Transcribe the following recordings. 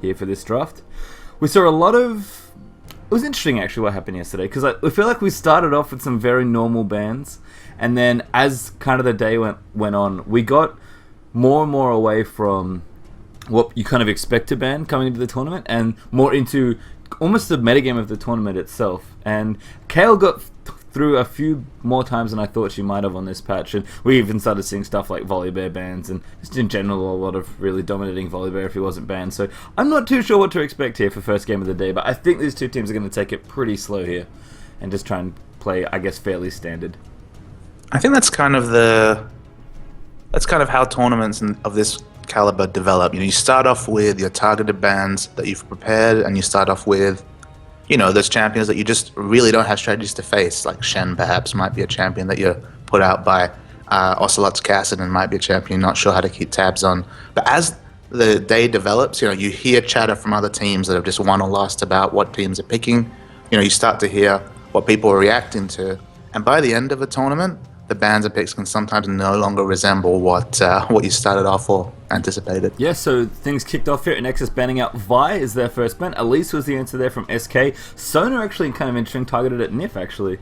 here for this draft. We saw a lot of... It was interesting, actually, what happened yesterday, because I feel like we started off with some very normal bans, and then as kind of the day went on, we got more and more away from what you kind of expect to ban coming into the tournament, and more into almost the metagame of the tournament itself. And Kale got through a few more times than I thought she might have on this patch, and we even started seeing stuff like Volibear bans, and just in general a lot of really dominating Volibear if he wasn't banned. So I'm not too sure what to expect here for first game of the day, but I think these two teams are going to take it pretty slow here, and just try and play, I guess, fairly standard. I think that's kind of how tournaments of this caliber develop. You start off with your targeted bans that you've prepared, and you start off with those champions that you just really don't have strategies to face, like Shen perhaps might be a champion that you're put out by. Ocelot's Cassidon might be a champion you're not sure how to keep tabs on. But as the day develops, you hear chatter from other teams that have just won or lost about what teams are picking. You start to hear what people are reacting to. And by the end of a tournament, the bans and picks can sometimes no longer resemble what you started off or anticipated. Yeah, so things kicked off here. Anexis banning out Vi as their first ban. Elise was the answer there from SK. Sona actually kind of interesting, targeted at Nif actually.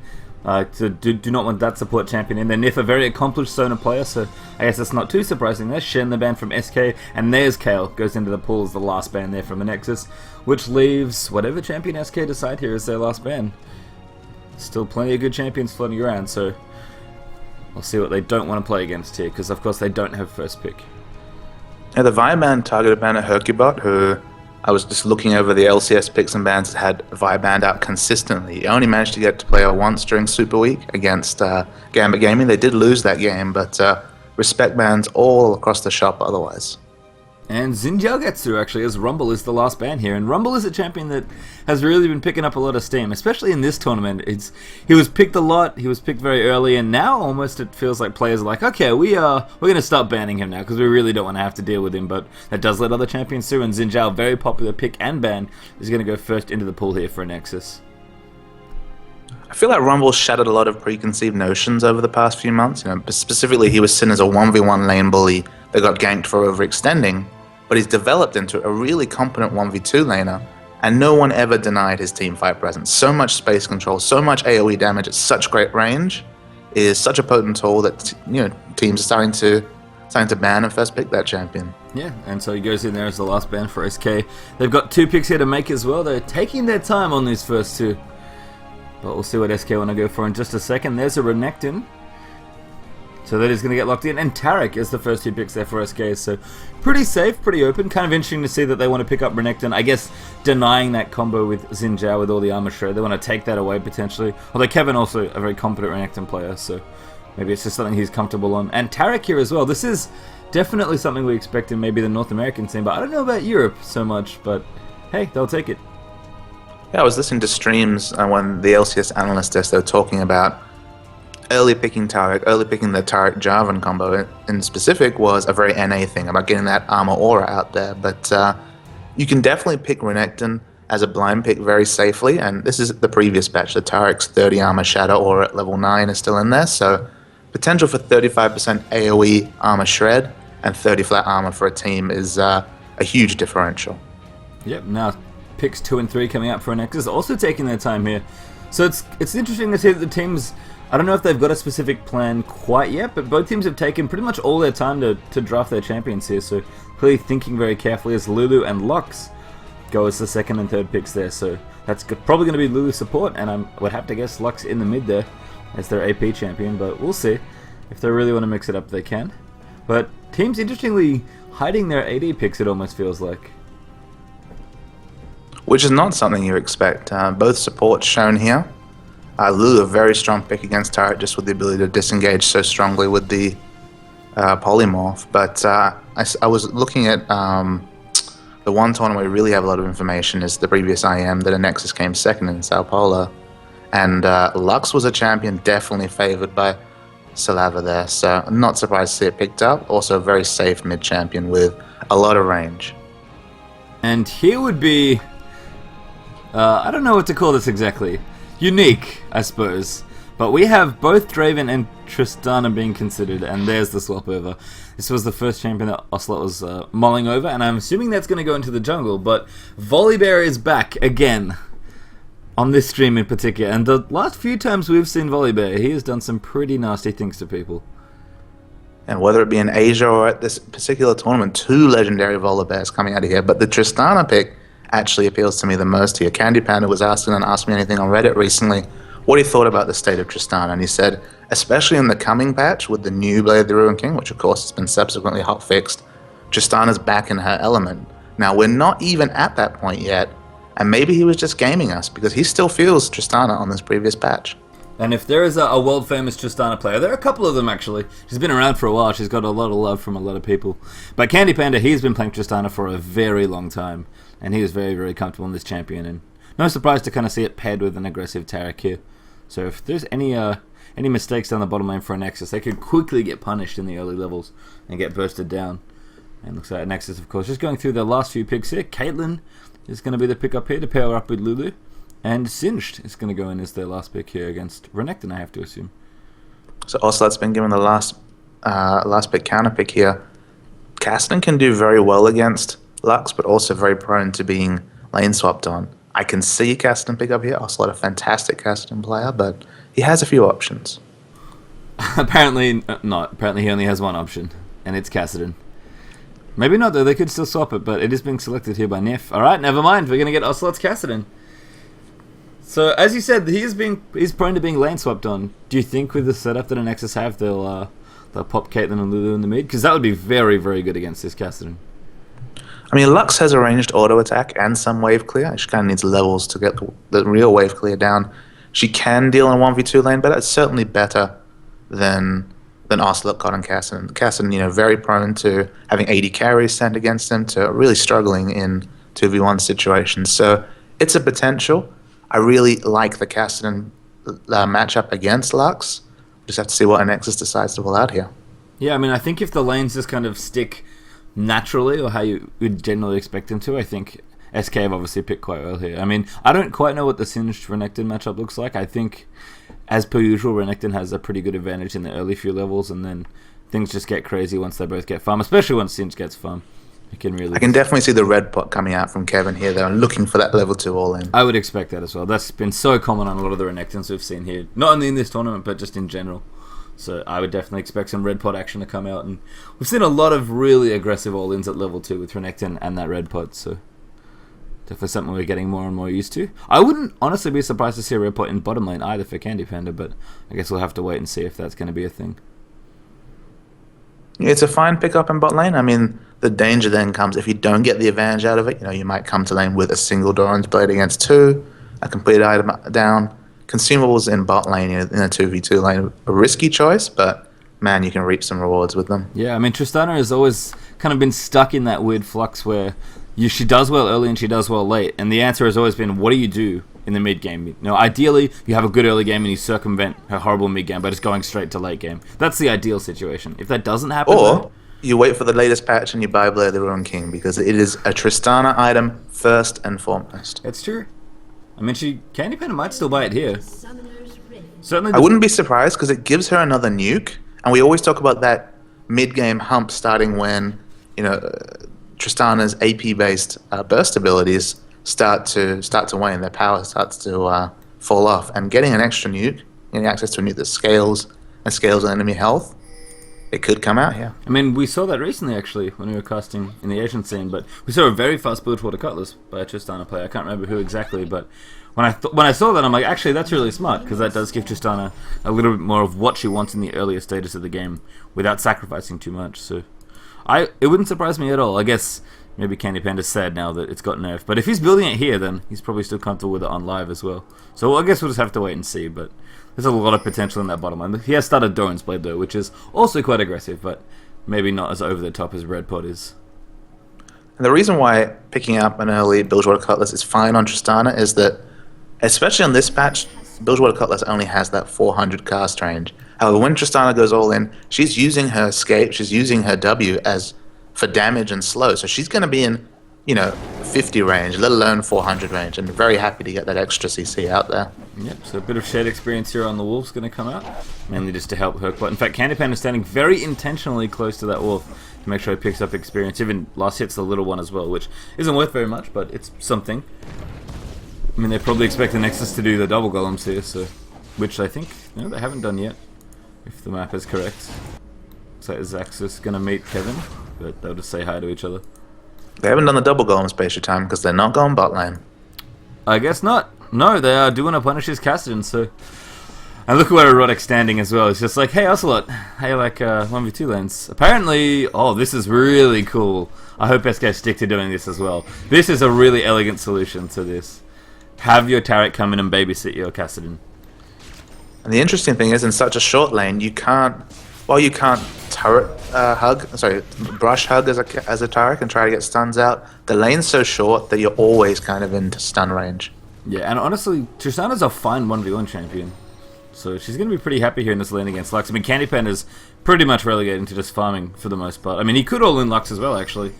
So do not want that support champion in there. Nif, a very accomplished Sona player, so I guess that's not too surprising there. Shen the ban from SK, and there's Kale, goes into the pool as the last ban there from Anexis, which leaves whatever champion SK decide here as their last ban. Still plenty of good champions floating around, so we'll see what they don't want to play against here, because of course they don't have first pick. Yeah, the Vi ban targeted ban at Hercubot, who I was just looking over the LCS picks and bans that had Vi banned out consistently. He only managed to get to play her once during Super Week against Gambit Gaming. They did lose that game, but respect bans all across the shop otherwise. And Xin Zhao gets through, actually, as Rumble is the last ban here. And Rumble is a champion that has really been picking up a lot of steam, especially in this tournament. He was picked a lot, he was picked very early, and now almost it feels like players are like, okay, we're going to start banning him now, because we really don't want to have to deal with him. But that does let other champions through, and Xin Zhao, very popular pick and ban, is going to go first into the pool here for Anexis. I feel like Rumble shattered a lot of preconceived notions over the past few months. Specifically, he was seen as a 1v1 lane bully that got ganked for overextending, but he's developed into a really competent 1v2 laner, and no one ever denied his teamfight presence. So much space control, so much AoE damage at such great range is such a potent tool that teams are starting to ban and first pick that champion. Yeah, and so he goes in there as the last ban for SK. They've got 2 picks here to make as well. They're taking their time on these first 2. But we'll see what SK want to go for in just a second. There's a Renekton. So that is going to get locked in. And Tarek is the first 2 picks there for SK. So pretty safe, pretty open. Kind of interesting to see that they want to pick up Renekton. I guess denying that combo with Xin Zhao with all the armor shred. They want to take that away potentially. Although Kevin also a very competent Renekton player. So maybe it's just something he's comfortable on. And Tarek here as well. This is definitely something we expect in maybe the North American scene. But I don't know about Europe so much. But hey, they'll take it. Yeah, I was listening to streams when the LCS analyst desk, they were talking about early picking Tarek, early picking the Tarek Jarvan combo in specific was a very NA thing about getting that armor aura out there. But you can definitely pick Renekton as a blind pick very safely. And this is the previous patch. The Tarek's 30 armor shadow aura at level 9 is still in there. So potential for 35% AoE armor shred and 30 flat armor for a team is a huge differential. Yep, now picks 2 and 3 coming out for Anexis, also taking their time here. So it's interesting to see that the teams, I don't know if they've got a specific plan quite yet, but both teams have taken pretty much all their time to draft their champions here, so clearly thinking very carefully as Lulu and Lux go as the 2nd and 3rd picks there. So that's probably going to be Lulu support, and I would have to guess Lux in the mid there as their AP champion, but we'll see. If they really want to mix it up, they can. But teams, interestingly, hiding their AD picks, it almost feels like. Which is not something you expect. Both supports shown here. Lulu, a very strong pick against Tarek, just with the ability to disengage so strongly with the polymorph. But I was looking at the one tournament where we really have a lot of information is the previous IEM that Anexis came 2nd in Sao Paulo. And Lux was a champion definitely favored by Salava there. So I'm not surprised to see it picked up. Also a very safe mid champion with a lot of range. And here would be... I don't know what to call this exactly. Unique, I suppose. But we have both Draven and Tristana being considered, and there's the swap over. This was the first champion that Ocelot was mulling over, and I'm assuming that's going to go into the jungle, but Volibear is back again on this stream in particular, and the last few times we've seen Volibear, he has done some pretty nasty things to people. And whether it be in Asia or at this particular tournament, 2 legendary Volibears coming out of here, but the Tristana pick actually appeals to me the most here. Candy Panda was asking and asked me anything on Reddit recently what he thought about the state of Tristana, and he said, especially in the coming patch with the new Blade of the Ruined King, which of course has been subsequently hotfixed, Tristana's back in her element. Now, we're not even at that point yet, and maybe he was just gaming us, because he still feels Tristana on this previous patch. And if there is a world-famous Tristana player, there are a couple of them actually. She's been around for a while, she's got a lot of love from a lot of people. But Candy Panda, he's been playing Tristana for a very long time, and he is very, very comfortable in this champion, and no surprise to kind of see it paired with an aggressive Taric here. So if there's any mistakes down the bottom lane for Anexis, they could quickly get punished in the early levels and get bursted down. And looks like Anexis, of course, just going through the last few picks here. Caitlyn is going to be the pick up here to pair up with Lulu. And Singed is going to go in as their last pick here against Renekton, I have to assume. So Ocelot's been given the last pick counter pick here. Cassidy can do very well against Lux, but also very prone to being lane swapped on. I can see Cassidy pick up here. Ocelot, a fantastic Cassidy player, but he has a few options. Apparently not. Apparently he only has one option, and it's Cassidy. Maybe not, though. They could still swap it, but it is being selected here by Nif. Alright, never mind. We're going to get Ocelot's Cassidy. So, as you said, he's prone to being lane swapped on. Do you think with the setup that Anexis have, they'll pop Caitlyn and Lulu in the mid? Because that would be very, very good against this Cassidy. I mean, Lux has a ranged auto attack and some wave clear. She kind of needs levels to get the real wave clear down. She can deal in a 1v2 lane, but it's certainly better than Ocelot got on Cassidy. Cassidy, very prone to having 80 carries sent against him, to really struggling in 2v1 situations. So it's a potential. I really like the Cassidy matchup against Lux. Just have to see what Anexis decides to pull out here. Yeah, I mean, I think if the lanes just kind of stick naturally, or how you would generally expect them to, I think SK have obviously picked quite well here. I mean, I don't quite know what the Singed Renekton matchup looks like. I think, as per usual, Renekton has a pretty good advantage in the early few levels, and then things just get crazy once they both get farm, especially once Singed gets farm. I can definitely see the red pot coming out from Kevin here, though, and looking for that level 2 all-in. I would expect that as well. That's been so common on a lot of the Renektons we've seen here, not only in this tournament, but just in general. So I would definitely expect some red pot action to come out, and we've seen a lot of really aggressive all-ins at level 2 with Renekton and that red pot, so definitely something we're getting more and more used to. I wouldn't honestly be surprised to see a red pot in bottom lane either for Candy Panda, but I guess we'll have to wait and see if that's going to be a thing. It's a fine pickup in bot lane. I mean, the danger then comes if you don't get the advantage out of it. You might come to lane with a single Doran's Blade against 2, a complete item down. Consumables in bot lane in a 2v2 lane, a risky choice, but man, you can reap some rewards with them. Yeah, I mean, Tristana has always kind of been stuck in that weird flux where she does well early and she does well late, and the answer has always been, what do you do in the mid game? Ideally, you have a good early game and you circumvent her horrible mid game by just going straight to late game. That's the ideal situation. If that doesn't happen, or you wait for the latest patch and you buy Blade of the Ruined King, because it is a Tristana item first and foremost. It's true. I mean, Candy Panda might still buy it here. Certainly, I wouldn't be surprised, because it gives her another nuke, and we always talk about that mid-game hump starting when Tristana's AP-based burst abilities start to wane. Their power starts to fall off, and getting an extra nuke, getting access to a nuke that scales enemy health, it could come out here. I mean, we saw that recently, actually, when we were casting in the Asian scene, but we saw a very fast Bilgewater Cutlass by a Tristana player. I can't remember who exactly, but when I saw that, I'm like, actually, that's really smart, because that does give Tristana a little bit more of what she wants in the earlier stages of the game without sacrificing too much. So it wouldn't surprise me at all. I guess maybe Candy Panda's sad now that it's got nerfed, but if he's building it here, then he's probably still comfortable with it on live as well. So I guess we'll just have to wait and see, but there's a lot of potential in that bottom line. He has started Doran's Blade, though, which is also quite aggressive, but maybe not as over the top as Red Pot is. And the reason why picking up an early Bilgewater Cutlass is fine on Tristana is that, especially on this patch, Bilgewater Cutlass only has that 400 cast range. However, when Tristana goes all in, she's using her escape, she's using her W for damage and slow, so she's going to be in 50 range, let alone 400 range, and very happy to get that extra CC out there. Yep, so a bit of shared experience here on the wolf's going to come out, mainly just to help Herc. But in fact, Candypan is standing very intentionally close to that wolf to make sure he picks up experience. Even last hit's the little one as well, which isn't worth very much, but it's something. I mean, they probably expect the Anexis to do the double golems here, so which I think they haven't done yet, if the map is correct. So is Axis going to meet Kevin, but they'll just say hi to each other. They haven't done the double golem space time because they're not going bot lane. I guess not. No, they are doing a punish his Cassidy, so... And look at where Erotic's standing as well. It's just like, hey, Ocelot, how you like 1v2 lanes? Apparently, oh, this is really cool. I hope SK stick to doing this as well. This is a really elegant solution to this. Have your Taric come in and babysit your Cassidy. And the interesting thing is, in such a short lane, you can't... Well, you can't brush hug as a Taric and try to get stuns out. The lane's so short that you're always kind of into stun range. Yeah, and honestly, Tristana's a fine 1v1 champion. So she's going to be pretty happy here in this lane against Lux. I mean, Candypan is pretty much relegating to just farming for the most part. I mean, he could all in Lux as well, actually.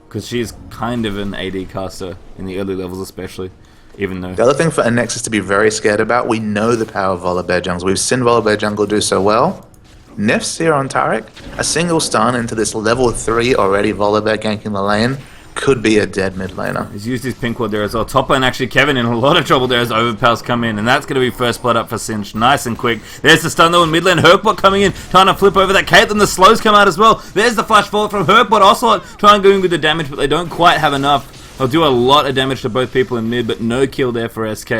Because she's kind of an AD caster in the early levels especially. Even though... The other thing for Anexis to be very scared about, we know the power of Volibear jungles. We've seen Volibear jungle do so well. Nifs here on Taric, a single stun into this level 3 already Volibear ganking the lane could be a dead mid laner. He's used his pink ward there as well. Top lane actually, Kevin in a lot of trouble there as Overpowers come in, and that's going to be first blood up for Singe. Nice and quick. There's the stun though in mid lane. Hercbot coming in, trying to flip over that Caitlyn. The slows come out as well. There's the flash forward from Hercbot. Ocelot trying to go in with the damage, but they don't quite have enough. They'll do a lot of damage to both people in mid, but no kill there for SK.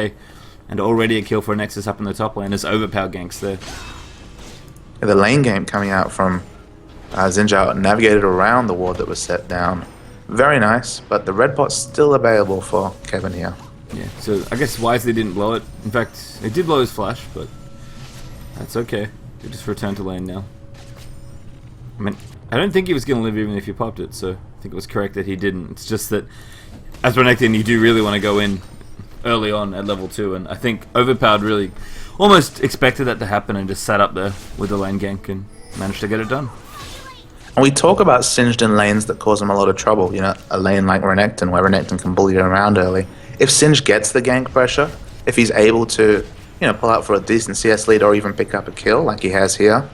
And already a kill for Anexis up in the top lane as Overpower ganks there. The lane game coming out from Zinjao navigated around the ward that was set down. Very nice, but the red pot's still available for Kevin here. Yeah, so I guess wisely didn't blow it. In fact, it did blow his flash, but that's okay. He just returned to lane now. I mean, I don't think he was going to live even if you popped it, so I think it was correct that he didn't. It's just that as Renekton, you do really want to go in early on at level 2, and I think Overpowered really almost expected that to happen and just sat up there with the lane gank and managed to get it done. And we talk about singed in lanes that cause him a lot of trouble. You know, a lane like Renekton where Renekton can bully around early. If Singe gets the gank pressure, if he's able to, pull out for a decent CS lead or even pick up a kill like he has here,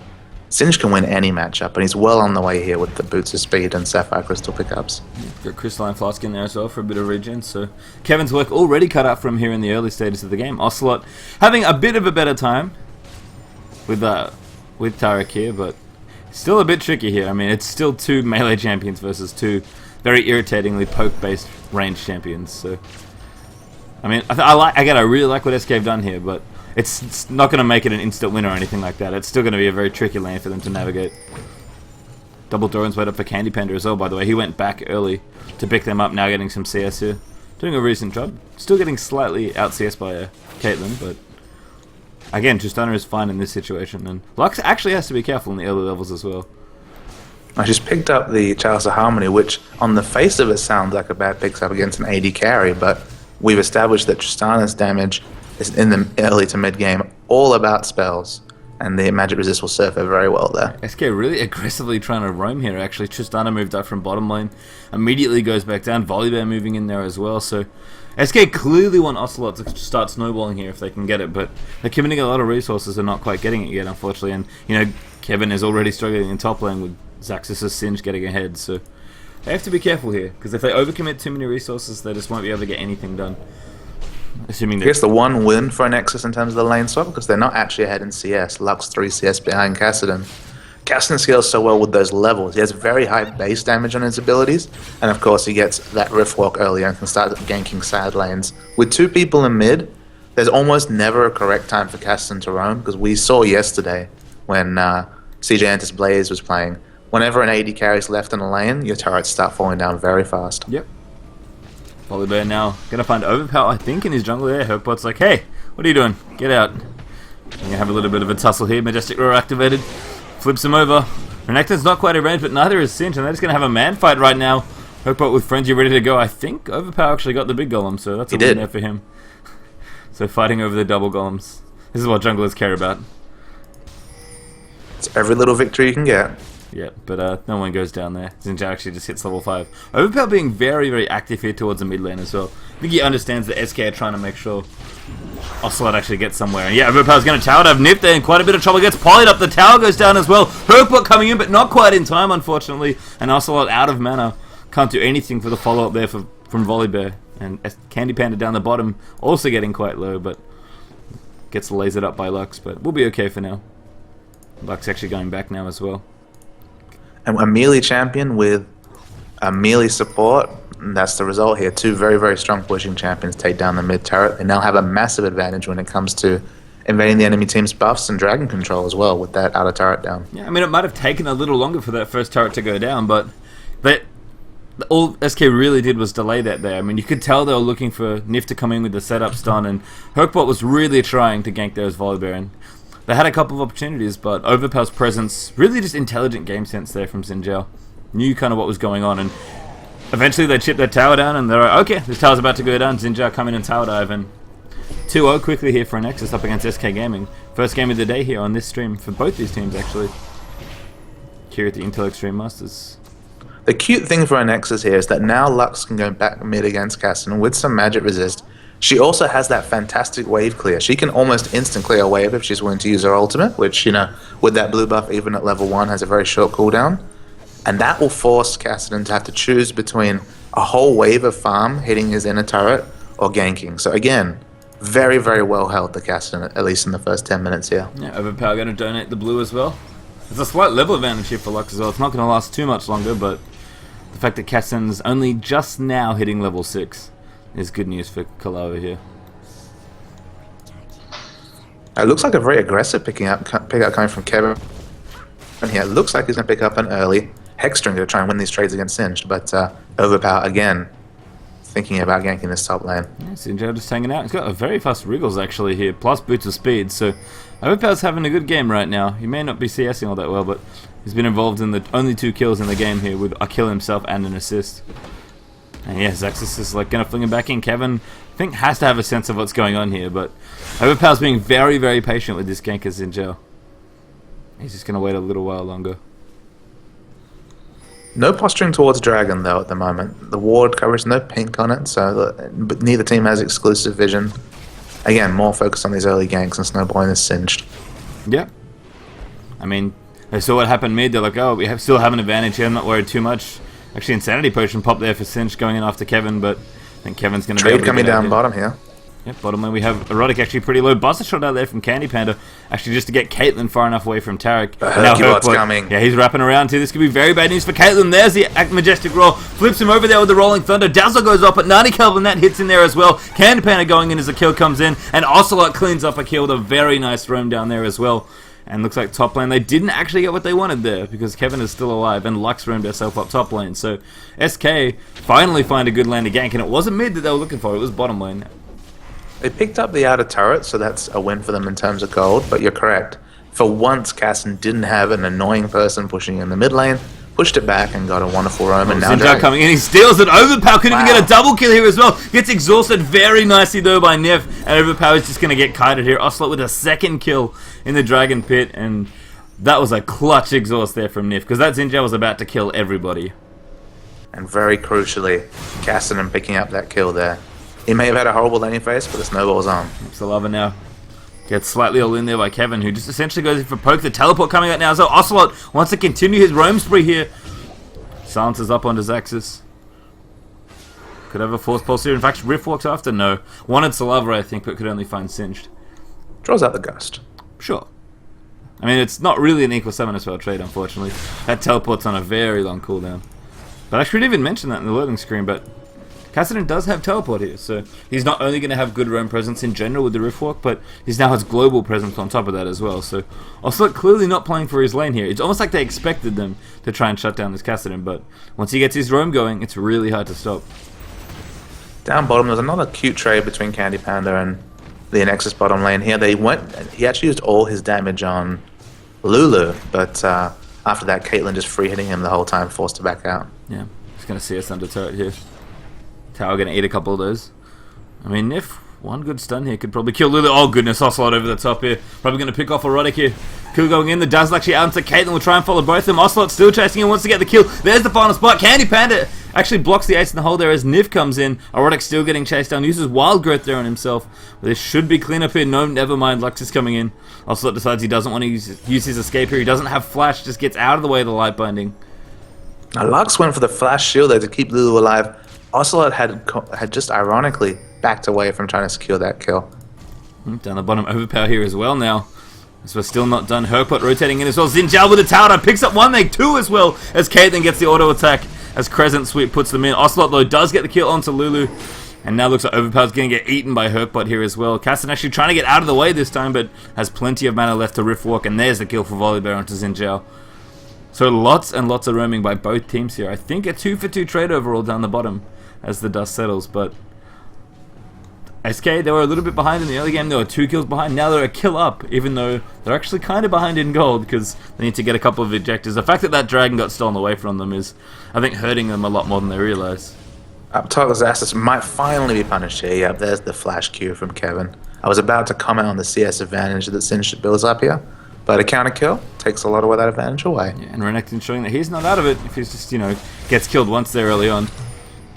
Singe can win any matchup, and he's well on the way here with the Boots of Speed and Sapphire Crystal pickups. Got Crystalline Flask in there as well for a bit of regen, so Kevin's work already cut out from here in the early stages of the game. Ocelot having a bit of a better time with Taric here, but still a bit tricky here. I mean, it's still 2 melee champions versus 2 very irritatingly poke-based range champions, so... I mean, I really like what SK have done here, but it's not going to make it an instant win or anything like that. It's still going to be a very tricky lane for them to navigate. Double Doran's wait up for Candy Panda as well, by the way. He went back early to pick them up, now getting some CS here. Doing a recent job. Still getting slightly out CS by Caitlyn, but... Again, Tristana is fine in this situation, and Lux actually has to be careful in the early levels as well. I just picked up the Chalice of Harmony, which on the face of it sounds like a bad picks up against an AD carry, but we've established that Tristana's damage is in the early to mid game all about spells, and the magic resist will serve her very well there. SK really aggressively trying to roam here actually. Tristana moved up from bottom lane, immediately goes back down, Volibear moving in there as well, so SK clearly want Ocelot to start snowballing here if they can get it, but they're committing a lot of resources and not quite getting it yet, unfortunately, and Kevin is already struggling in top lane with Zaxxus' Singe getting ahead, so they have to be careful here, because if they overcommit too many resources, they just won't be able to get anything done. Assuming I guess the one win for Anexis in terms of the lane swap, because they're not actually ahead in CS. Lux 3 CS behind Cassidy. Cassidy scales so well with those levels. He has very high base damage on his abilities, and of course he gets that Rift Walk earlier and can start ganking side lanes. With 2 people in mid, there's almost never a correct time for Cassidy to roam, because we saw yesterday when CJ Antis Blaze was playing, whenever an AD carries left in a lane, your turrets start falling down very fast. Yep. Volibear now gonna find Overpower, I think, in his jungle there. Hercbot's like, hey, what are you doing? Get out. You have a little bit of a tussle here. Majestic Roar activated. Flips him over. Renekton's not quite in range, but neither is Singe, and they're just gonna have a man fight right now. Hercbot with Frenzy ready to go. I think Overpower actually got the big golem, so that's a win there for him. So fighting over the double golems. This is what junglers care about. It's every little victory you can get. Yeah, but no one goes down there. Zinja actually just hits level 5. Overpower being very, very active here towards the mid lane as well. I think he understands that SK are trying to make sure Ocelot actually gets somewhere. And yeah, Overpower's going to tower dive. Nip there in quite a bit of trouble. Gets polyed up. The tower goes down as well. Herkbot coming in, but not quite in time, unfortunately. And Ocelot out of mana. Can't do anything for the follow-up there from Volibear. And Candy Panda down the bottom, also getting quite low, but gets lasered up by Lux. But we'll be okay for now. Lux actually going back now as well. And a melee champion with a melee support. And that's the result here. Two very, very strong pushing champions take down the mid turret. They now have a massive advantage when it comes to invading the enemy team's buffs and dragon control as well with that outer turret down. Yeah, I mean, it might have taken a little longer for that first turret to go down, but all SK really did was delay that there. I mean, you could tell they were looking for Nif to come in with the setup stun, and Herkbot was really trying to gank there as Volibear. And they had a couple of opportunities, but Overpower's presence, really just intelligent game sense there from Xin knew kind of what was going on, and eventually they chip their tower down, and they're like, okay, this tower's about to go down. Xin come in and tower dive, and 2-0 quickly here for Anexis up against SK Gaming. First game of the day here on this stream for both these teams, actually. Here at the Intel Extreme Masters. The cute thing for Anexis here is that now Lux can go back mid against Cassidy with some magic resist. She also has that fantastic wave clear. She can almost instant clear a wave if she's willing to use her ultimate, which, you know, with that blue buff, even at level 1, has a very short cooldown. And that will force Cassidy to have to choose between a whole wave of farm hitting his inner turret or ganking. So again, very, very well held the Cassidy, at least in the first 10 minutes here. Yeah, Overpower going to donate the blue as well. There's a slight level advantage here for Lux as well. It's not going to last too much longer, but the fact that Cassidy's only just now hitting level 6 is good news for Kalava here. It looks like a very aggressive pickup coming from Kevin. And here, it looks like he's going to pick up an early Hexstring to try and win these trades against Singed, but Overpower again thinking about ganking this top lane. Yeah, Singed just hanging out. He's got a very fast Wriggles actually here, plus boots of speed, so Overpower's having a good game right now. He may not be CSing all that well, but he's been involved in the only 2 kills in the game here with a kill himself and an assist. And yeah, Zaxxas is like going to fling him back in. Kevin, I think, has to have a sense of what's going on here, but Overpower's being very, very patient with this gank as Xin. He's just going to wait a little while longer. No posturing towards Dragon, though, at the moment. The ward covers no pink on it, so but neither team has exclusive vision. Again, more focused on these early ganks and snowballing this Singed. Yeah. I mean, they saw what happened mid. They're like, oh, we still have an advantage here. I'm not worried too much. Actually, Insanity Potion popped there for Singed going in after Kevin, but I think Kevin's going to be able Trade to coming get out down here. bottom here. Yep, bottom lane we have Erotic actually pretty low. Buster shot out there from Candy Panda, actually just to get Caitlyn far enough away from Tarek. Herkbot's coming. Yeah, he's wrapping around too. This could be very bad news for Caitlyn. There's the Majestic Roll. Flips him over there with the Rolling Thunder. Dazzle goes up at 90 Kelvin. That hits in there as well. Candy Panda going in as a kill comes in. And Ocelot cleans up a kill with a very nice roam down there as well. And looks like top lane, they didn't actually get what they wanted there because Kevin is still alive and Lux roamed herself up top lane. So SK finally find a good lane to gank, and it wasn't mid that they were looking for, it was bottom lane. They picked up the outer turret, so that's a win for them in terms of gold, but you're correct. For once, Cassidy didn't have an annoying person pushing in the mid lane, pushed it back and got a wonderful roam, and now Xin coming in, he steals it. Overpower couldn't even get a double kill here as well. Gets exhausted very nicely though by Nef, and Overpower is just going to get kited here. Ocelot with a second kill in the Dragon Pit, and that was a clutch exhaust there from Nif, because that Xin was about to kill everybody. And very crucially, Cassidy picking up that kill there. He may have had a horrible laning phase, but the snowball's on. Salava now gets slightly all in there by Kevin, who just essentially goes in for poke. The teleport coming out now, so Ocelot wants to continue his roam spree here. Silences up onto Zaxxas. Could have a force pulse here. In fact, Rift walks after? No. Wanted Salava, I think, but could only find Singed. Draws out the ghost. Sure. I mean, it's not really an equal summon spell trade, unfortunately. That teleport's on a very long cooldown. But I should even mention that in the loading screen, but Cassidy does have teleport here, so he's not only going to have good roam presence in general with the Riftwalk, but he now has global presence on top of that as well. So Ocelot clearly not playing for his lane here. It's almost like they expected them to try and shut down this Cassidy, but once he gets his roam going, it's really hard to stop. Down bottom, there's another cute trade between Candy Panda and the Anexis bottom lane here. He actually used all his damage on Lulu, but after that, Caitlyn just free hitting him the whole time, forced to back out. Yeah, he's going to see us under turret here. Tower going to eat a couple of those. I mean, if one good stun here could probably kill Lulu. Oh goodness, Ocelot over the top here. Probably going to pick off Erotic here. Kill going in. The Dazzle actually out into Caitlyn. Will try and follow both of them. Ocelot still chasing him. Wants to get the kill. There's the final spot. Candy Panda Actually blocks the ace in the hole there as Nif comes in. Erotic still getting chased down. Uses Wild Growth there on himself. There should be cleanup here. No, never mind. Lux is coming in. Ocelot decides he doesn't want to use his escape here. He doesn't have flash. Just gets out of the way of the light binding. Now Lux went for the flash shield there to keep Lulu alive. Ocelot had just ironically backed away from trying to secure that kill. Down the bottom, Overpower here as well now. As we're still not done. Herpot rotating in as well. Xin Zhao with the tower picks up one, make two as well. As Caitlyn gets the auto attack. As Crescent Sweep puts them in. Ocelot though does get the kill onto Lulu. And now looks like Overpower's going to get eaten by Herpot here as well. Castan actually trying to get out of the way this time, but has plenty of mana left to Rift Walk. And there's the kill for Volibear onto Xin Zhao. So lots and lots of roaming by both teams here. I think a 2-for-2 trade overall down the bottom as the dust settles, but SK, they were a little bit behind in the early game. They were 2 kills behind. Now they're a kill up, even though they're actually kind of behind in gold because they need to get a couple of ejectors. The fact that that dragon got stolen away from them is, I think, hurting them a lot more than they realize. Up top, Xaxis might finally be punished here. Yep, there's the flash Q from Kevin. I was about to comment on the CS advantage that Singed builds up here, but a counter kill takes a lot of that advantage away. Yeah, and Renekton showing that he's not out of it if he's just, gets killed once there early on.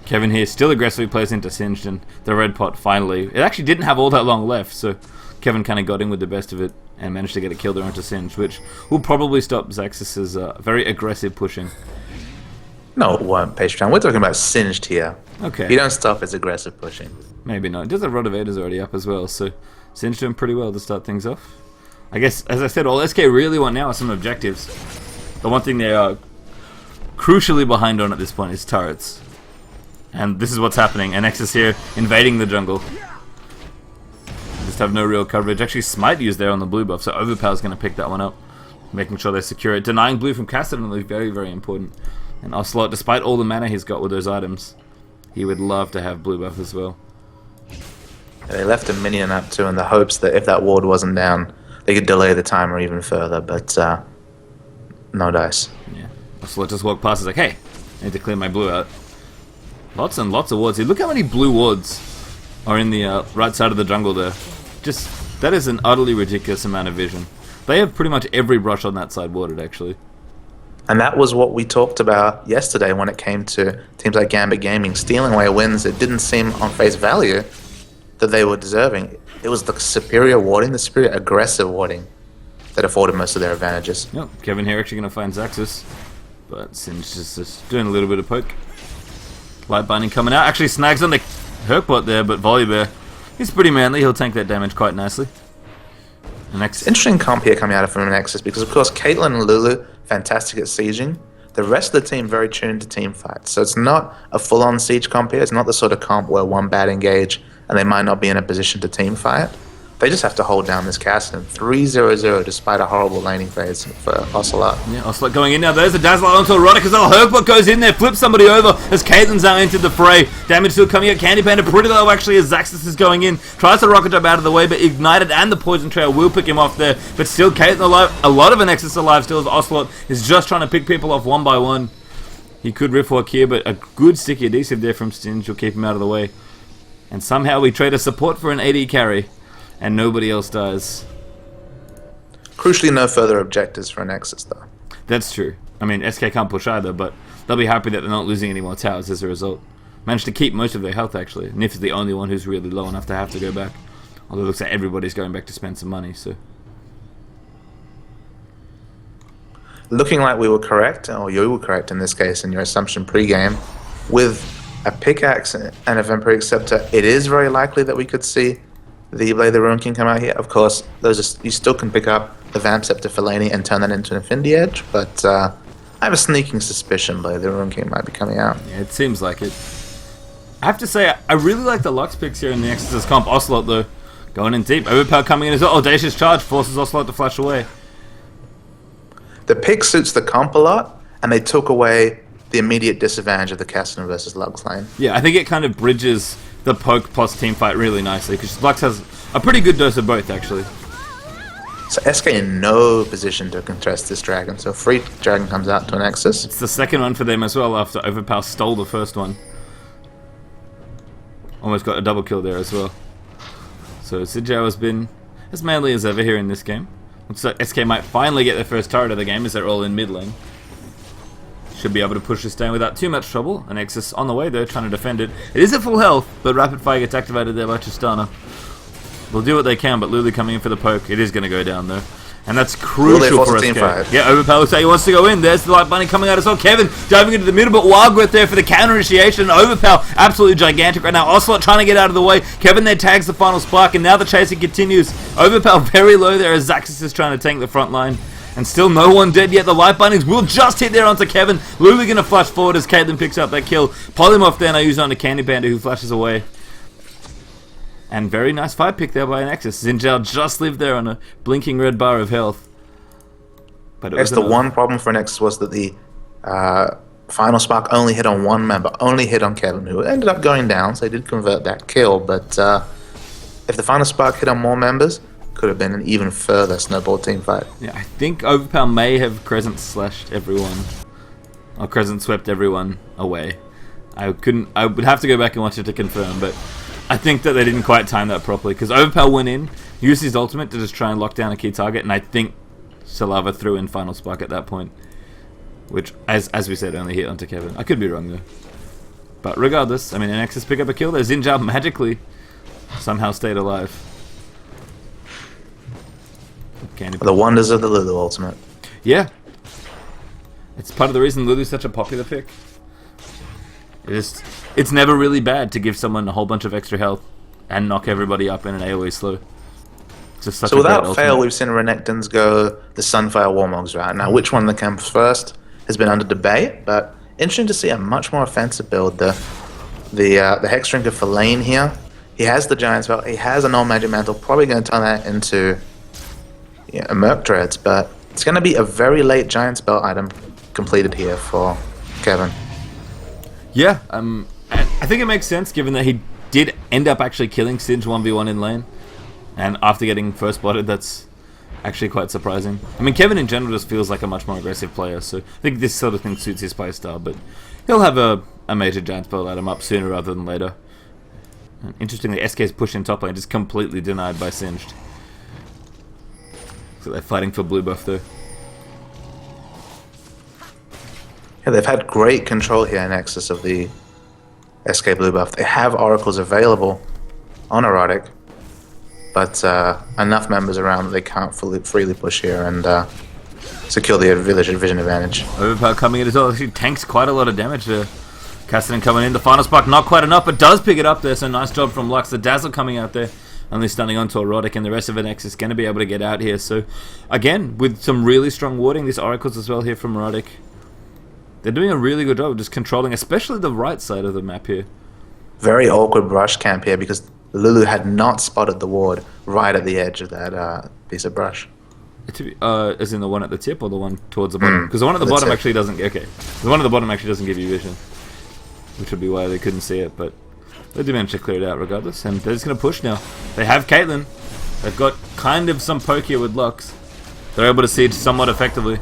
Kevin here still aggressively plays into Singed, and the red pot finally... It actually didn't have all that long left, so Kevin kind of got in with the best of it and managed to get a kill there onto Singed, which will probably stop Xaxis' very aggressive pushing. No, it won't, Patreon. We're talking about Singed here. Okay. You don't stop his aggressive pushing. Maybe not. It does have Rod of Aether's already up as well, so Singed doing pretty well to start things off. I guess, as I said, all SK really want now are some objectives. The one thing they are crucially behind on at this point is turrets. And this is what's happening. Anexis here invading the jungle. Just have no real coverage. Actually, Smite used there on the blue buff, so Overpower's going to pick that one up. Making sure they secure it. Denying blue from Cassidy is very, very important. And Ocelot, despite all the mana he's got with those items, he would love to have blue buff as well. They left a minion up too in the hopes that if that ward wasn't down, they could delay the timer even further, but no dice. Yeah. Ocelot just walked past, he's like, hey, I need to clear my blue out. Lots and lots of wards here. Look how many blue wards are in the right side of the jungle there. Just, that is an utterly ridiculous amount of vision. They have pretty much every brush on that side warded, actually. And that was what we talked about yesterday when it came to teams like Gambit Gaming stealing away wins that didn't seem on face value that they were deserving. It was the superior warding, the superior aggressive warding that afforded most of their advantages. Yep, Kevin here actually going to find Xaxis, but Singe just doing a little bit of poke. Light Binding coming out, actually snags on the Herpot there, but Volibear, he's pretty manly, he'll tank that damage quite nicely. Next. Interesting comp here coming out from Anexis because, of course, Caitlyn and Lulu, fantastic at sieging. The rest of the team very tuned to team fights. So it's not a full-on siege comp here. It's not the sort of comp where one bad engage and they might not be in a position to team fight. They just have to hold down this Cassidy. 3-0-0 despite a horrible laning phase for Ocelot. Yeah, Ocelot going in now. There's a Dazzler onto Erotic as well. Herpot goes in there, flips somebody over as Caitlyn's now entered the fray. Damage still coming out. Candy Panda pretty low actually as Xaxis is going in. Tries to rocket jump out of the way, but Ignited and the Poison Trail will pick him off there. But still Caitlyn alive. A lot of Anexis alive still as Ocelot is just trying to pick people off one by one. He could riff walk here, but a good sticky adhesive there from Stinge will keep him out of the way. And somehow we trade a support for an AD carry. And nobody else dies. Crucially, no further objectives for Anexis, though. That's true. I mean, SK can't push either, but they'll be happy that they're not losing any more towers as a result. Managed to keep most of their health, actually. Nif is the only one who's really low enough to have to go back. Although it looks like everybody's going back to spend some money, so... Looking like we were correct, or you were correct in this case, in your assumption pre-game, with a pickaxe and a Vampiric Scepter, it is very likely that we could see the Blade the Ruin King come out here. Of course, you still can pick up the Vamp Scepter for laning and turn that into an Infinity Edge, but I have a sneaking suspicion Blade the Ruin King might be coming out. Yeah, it seems like it. I have to say, I really like the Lux picks here in the Exorcist comp. Ocelot, though, going in deep. Overpower coming in as well. Audacious Charge forces Ocelot to flash away. The pick suits the comp a lot, and they took away the immediate disadvantage of the Cassidy versus Lux lane. Yeah, I think it kind of bridges the poke plus team fight really nicely, because Lux has a pretty good dose of both, actually. So SK in no position to contest this dragon, so a free dragon comes out to Anexis. It's the second one for them as well, after Overpower stole the first one. Almost got a double kill there as well. So Sijao has been as manly as ever here in this game. Looks like SK might finally get their first turret of the game as they're all in mid lane. Should be able to push this down without too much trouble. Anexis on the way though, trying to defend it. It is at full health, but Rapid Fire gets activated there by Tristana. They'll do what they can, but Lulu coming in for the poke. It is going to go down though. And that's crucial for SK. Yeah, Overpower looks like he wants to go in. There's the Light Bunny coming out as well. Kevin diving into the middle, but Wildgrowth there for the counter initiation. Overpower absolutely gigantic right now. Ocelot trying to get out of the way. Kevin there tags the final spark, and now the chasing continues. Overpower very low there as Zaxxas is trying to tank the front line. And still no one dead yet. The Light Bunnies will just hit there onto Kevin. Lulu going to flash forward as Caitlyn picks up that kill. Polymorph there now used onto Candy Panda, who flashes away. And very nice fight pick there by Anexis. Xin just lived there on a blinking red bar of health. But the one problem for Anexis was that the final spark only hit on one member, only hit on Kevin, who ended up going down, so they did convert that kill. But if the final spark hit on more members, could have been an even further snowball team fight. Yeah, I think Overpower may have Crescent slashed everyone, or Crescent swept everyone away. I would have to go back and watch it to confirm, but I think that they didn't quite time that properly, because Overpower went in, used his ultimate to just try and lock down a key target, and I think Salava threw in Final Spark at that point, which, as we said, only hit onto Kevin. I could be wrong though. But regardless, I mean, Anexis pick up a kill there. Xin magically somehow stayed alive. The wonders of the Lulu ultimate. Yeah. It's part of the reason Lulu's such a popular pick. It's never really bad to give someone a whole bunch of extra health and knock everybody up in an AoE slow. It's just such so a without fail, we've seen Renekton's go the Sunfire Warmogs route. Now, which one of the camps first has been under debate, but interesting to see a much more offensive build. The Hexdrinker for lane here. He has the Giant Spell. He has an All Magic Mantle. Probably going to turn that into a Merc Dreads, but it's going to be a very late Giant Spell item completed here for Kevin. Yeah, I think it makes sense given that he did end up actually killing Singe 1v1 in lane, and after getting first spotted, that's actually quite surprising. I mean, Kevin in general just feels like a much more aggressive player, so I think this sort of thing suits his playstyle, but he'll have a major Giant Spell item up sooner rather than later. And interestingly, SK's push in top lane just completely denied by Singed. So they're fighting for blue buff though. Yeah, they've had great control here in Anexis of the SK blue buff. They have oracles available on Erotic, but enough members around that they can't freely push here and secure the village vision advantage. Overpower coming in as well. She tanks quite a lot of damage there. Cassidy coming in. The final spark not quite enough, but does pick it up there. So nice job from Lux. The Dazzle coming out there. Only stunning onto Erotic, and the rest of Anexis is going to be able to get out here. So, again, with some really strong warding, this Oracles as well here from Erotic. They're doing a really good job of just controlling, especially the right side of the map here. Very awkward brush camp here because Lulu had not spotted the ward right at the edge of that piece of brush. As in the one at the tip or the one towards the bottom? Because the one at the bottom actually doesn't... Okay. The one at the bottom actually doesn't give you vision, which would be why they couldn't see it, but they did manage to clear it out regardless, and they're just going to push now. They have Caitlyn. They've got kind of some poke here with Lux. They're able to siege somewhat effectively.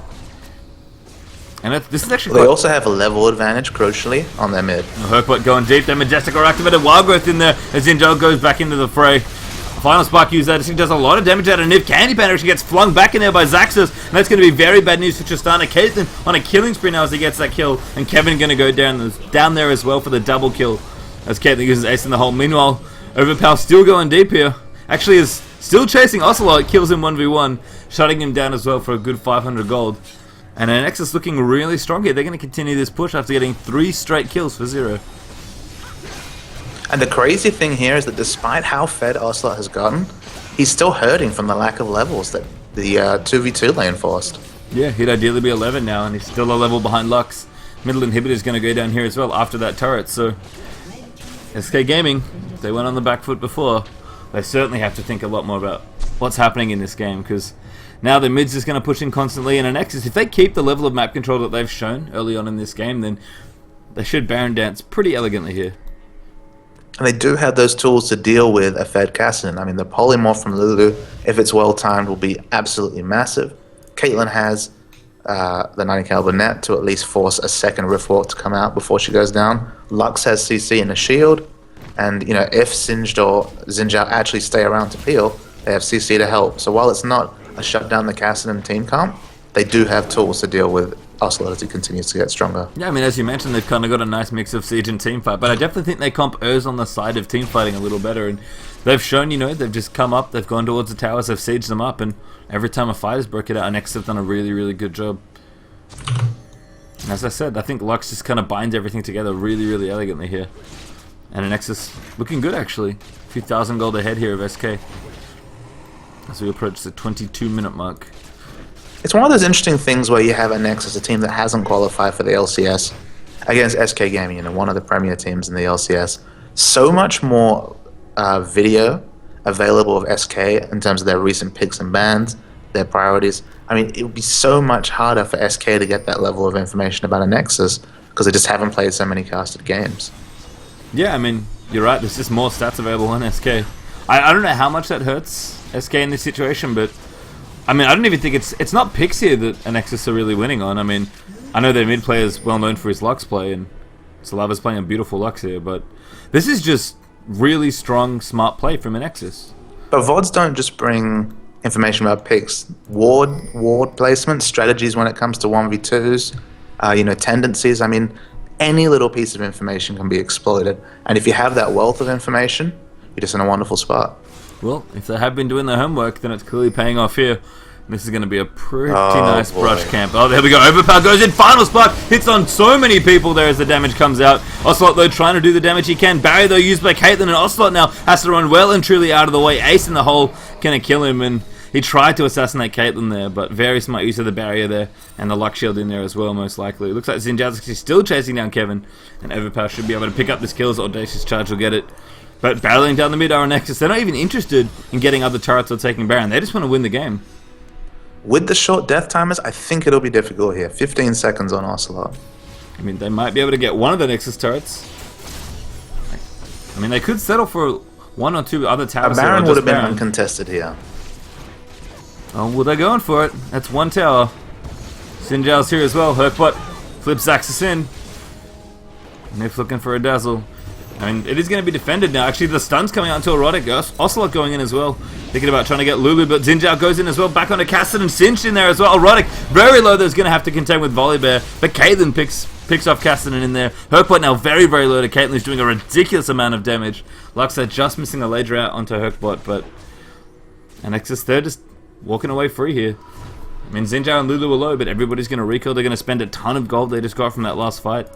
And this is actually They also have a level advantage, crucially, on their mid. Herkbot going deep. Their Majestic are activated. Wildgrowth in there as Zinjal goes back into the fray. Final Spark used that. He does a lot of damage out of Niv. Candy Panda actually gets flung back in there by Zaxxas, and that's going to be very bad news for Tristana. Caitlyn on a killing spree now as he gets that kill, and Kevin going to go down there as well for the double kill as Caitlyn uses Ace in the hole. Meanwhile, Overpower still going deep here. Actually is still chasing Ocelot. Kills him 1v1, shutting him down as well for a good 500 gold. And Anexis looking really strong here. They're going to continue this push after getting 3 straight kills for 0. And the crazy thing here is that despite how fed Ocelot has gotten, he's still hurting from the lack of levels that the 2v2 lane forced. Yeah, he'd ideally be 11 now, and he's still a level behind Lux. Middle inhibitor is going to go down here as well after that turret, so SK Gaming, they went on the back foot before. They certainly have to think a lot more about what's happening in this game, because now the mid's just going to push in constantly, and Anexis, if they keep the level of map control that they've shown early on in this game, then they should Baron Dance pretty elegantly here. And they do have those tools to deal with a fed Cassidon. I mean, the polymorph from Lulu, if it's well timed, will be absolutely massive. Caitlyn has the 90 caliber net to at least force a second Riftwalk to come out before she goes down. Lux has CC and a shield, and you know, if Singed or Zinjao actually stay around to peel, they have CC to help. So while it's not a shut down the Cassidon team comp, they do have tools to deal with Ocelot as he continues to get stronger. Yeah, I mean, as you mentioned, they've kind of got a nice mix of siege and teamfight, but I definitely think they comp Urs on the side of teamfighting a little better, and they've shown, they've just come up, they've gone towards the towers, they've sieged them up, and every time a fight has broken out, Anexis have done a really, really good job. And as I said, I think Lux just kind of binds everything together really, really elegantly here. And Anexis looking good, actually. A few thousand gold ahead here of SK as we approach the 22-minute mark. It's one of those interesting things where you have Anexis, a team that hasn't qualified for the LCS, against SK Gaming, one of the premier teams in the LCS. So much more video available of SK in terms of their recent picks and bans, their priorities. I mean, it would be so much harder for SK to get that level of information about Anexis because they just haven't played so many casted games. Yeah, I mean, you're right. There's just more stats available on SK. I don't know how much that hurts SK in this situation, but I mean, I don't even think it's not picks here that Anexis are really winning on. I mean, I know their mid player is well known for his Lux play, and Salava's playing a beautiful Lux here, but this is just really strong, smart play from Anexis. But VODs don't just bring information about picks. Ward placement, strategies when it comes to 1v2s, tendencies. I mean, any little piece of information can be exploited. And if you have that wealth of information, you're just in a wonderful spot. Well, if they have been doing their homework, then it's clearly paying off here. This is going to be a pretty nice brush camp. Oh, there we go. Overpower goes in. Final spark hits on so many people there as the damage comes out. Ocelot, though, trying to do the damage he can. Barrier, though, used by Caitlyn, and Ocelot now has to run well and truly out of the way. Ace in the hole going to kill him, and he tried to assassinate Caitlyn there, but very smart use of the barrier there, and the luck shield in there as well, most likely. It looks like Zinjaz actually still chasing down Kevin, and Overpower should be able to pick up this kill as Audacious Charge will get it. But barreling down the mid are Anexis. They're not even interested in getting other turrets or taking Baron. They just want to win the game. With the short death timers, I think it'll be difficult here. 15 seconds on Ocelot. I mean, they might be able to get one of the Nexus turrets. I mean, they could settle for one or two other towers. A Baron would have been uncontested here. Oh, well, they're going for it. That's one tower. Sinjal's here as well. Herkbot flips Axis in. Nif looking for a dazzle. I mean, it is going to be defended now. Actually, the stun's coming out into Erotic. Ocelot going in as well. Thinking about trying to get Lulu, but Zinjao goes in as well. Back onto Cassidy and Cinched in there as well. Erotic, very low. There's going to have to contend with Volibear. But Caitlyn picks off Cassidy in there. Herkbot now very, very low to Caitlyn, who's doing a ridiculous amount of damage. Luxa just missing a Ledger out onto Herkbot, but Anexis, they're just walking away free here. I mean, Zinjao and Lulu are low, but everybody's going to recall. They're going to spend a ton of gold they just got from that last fight.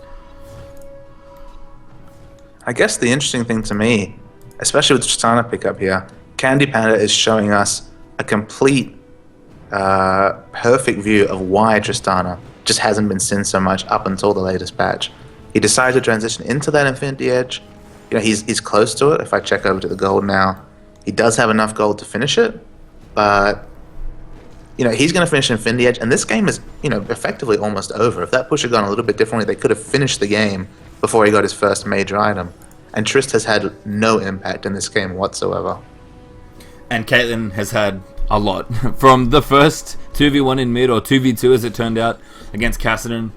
I guess the interesting thing to me, especially with Tristana pickup here, Candy Panda is showing us a complete, perfect view of why Tristana just hasn't been seen so much up until the latest patch. He decided to transition into that Infinity Edge. He's close to it. If I check over to the gold now, he does have enough gold to finish it, but he's going to finish Infinity Edge, and this game is, effectively almost over. If that push had gone a little bit differently, they could have finished the game before he got his first major item. And Trist has had no impact in this game whatsoever. And Caitlyn has had a lot. From the first 2v1 in mid, or 2v2 as it turned out, against Cassidy.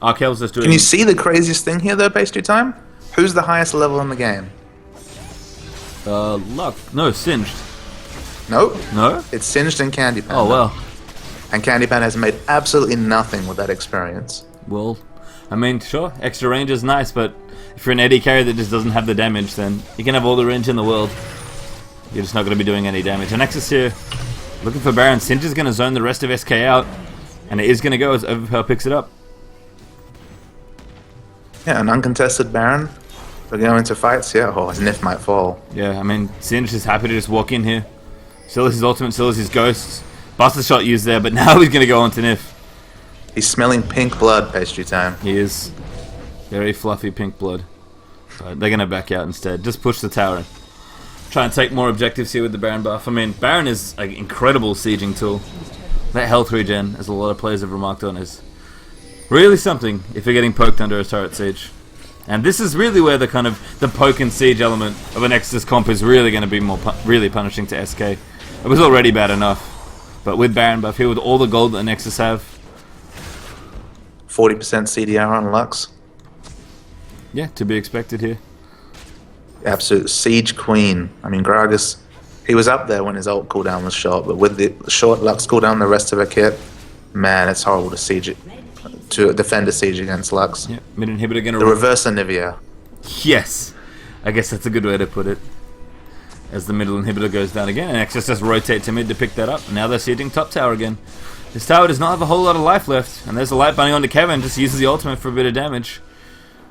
Arkel's just doing... Can you see the craziest thing here, though, Pastry Time? Who's the highest level in the game? Luck. No, Singed. Nope. No? It's Singed and Candy Panda. Oh, well. And Candy Panda has made absolutely nothing with that experience. Well, I mean, sure, extra range is nice, but if you're an AD carry that just doesn't have the damage, then you can have all the range in the world. You're just not going to be doing any damage. Anexis here, looking for Baron. Singe is going to zone the rest of SK out, and it is going to go as Overpower picks it up. Yeah, an uncontested Baron. We're going into fights, yeah. Oh, his Nif might fall. Yeah, I mean, Singe is happy to just walk in here. Still his ultimate, still his ghosts. Buster shot used there, but now he's going to go on to Nif. He's smelling pink blood, Pastry Time. He is. Very fluffy pink blood. But they're going to back out instead. Just push the tower in. Try and take more objectives here with the Baron buff. I mean, Baron is an incredible sieging tool. That health regen, as a lot of players have remarked on, is really something if you're getting poked under a turret siege. And this is really where the kind of the poke and siege element of an Exodus comp is really going to be really punishing to SK. It was already bad enough. But with Baron buff here, with all the gold that Nexus have, 40% CDR on Lux. Yeah, to be expected here. Absolute siege queen. I mean, Gragas, he was up there when his ult cooldown was short, but with the short Lux cooldown, the rest of her kit, man, it's horrible to siege it to defend a siege against Lux. Yeah, mid inhibitor gonna The reverse Anivia. Yes, I guess that's a good way to put it. As the middle inhibitor goes down again, and Anexis just rotate to mid to pick that up. Now they're sieging top tower again. This tower does not have a whole lot of life left, and there's a light bunny onto Kevin, just uses the ultimate for a bit of damage.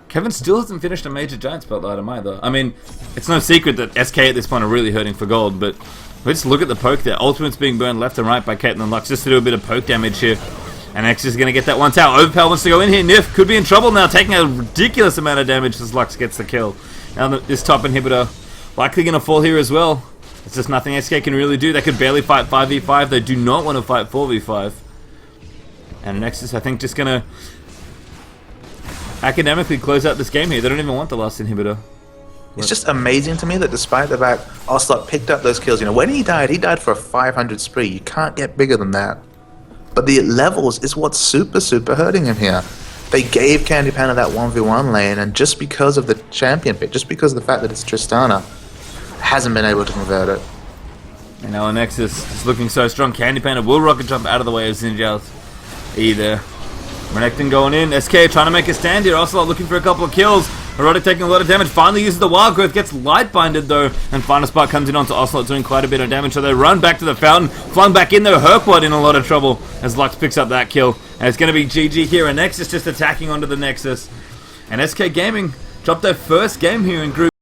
Kevin still hasn't finished a major giant spotlight item either. I mean, it's no secret that SK at this point are really hurting for gold, but let's look at the poke there. Ultimate's being burned left and right by Caitlyn and Lux just to do a bit of poke damage here. And Anexis is going to get that one tower. Overpower wants to go in here. Nif could be in trouble now, taking a ridiculous amount of damage as Lux gets the kill. Now this top inhibitor likely going to fall here as well. It's just nothing SK can really do. They could barely fight 5v5. They do not want to fight 4v5. And Anexis, I think, just going to academically close out this game here. They don't even want the last inhibitor. It's just amazing to me that despite the fact Ocelot picked up those kills, you know, when he died for a 500 spree. You can't get bigger than that. But the levels is what's super hurting him here. They gave Candy Panda that 1v1 lane, and just because of the champion pick, just because of the fact that it's Tristana, hasn't been able to convert it. And now Anexis is looking so strong. Candy Panda will rocket jump out of the way of Zinjal's E there. Renekton going in. SK trying to make a stand here. Ocelot looking for a couple of kills. Erotic taking a lot of damage. Finally uses the wild growth. Gets light binded though. And Final Spark comes in onto Ocelot doing quite a bit of damage. So they run back to the fountain. Flung back in though. Herquad in a lot of trouble as Lux picks up that kill. And it's going to be GG here. And Nexus just attacking onto the Nexus. And SK Gaming dropped their first game here in Group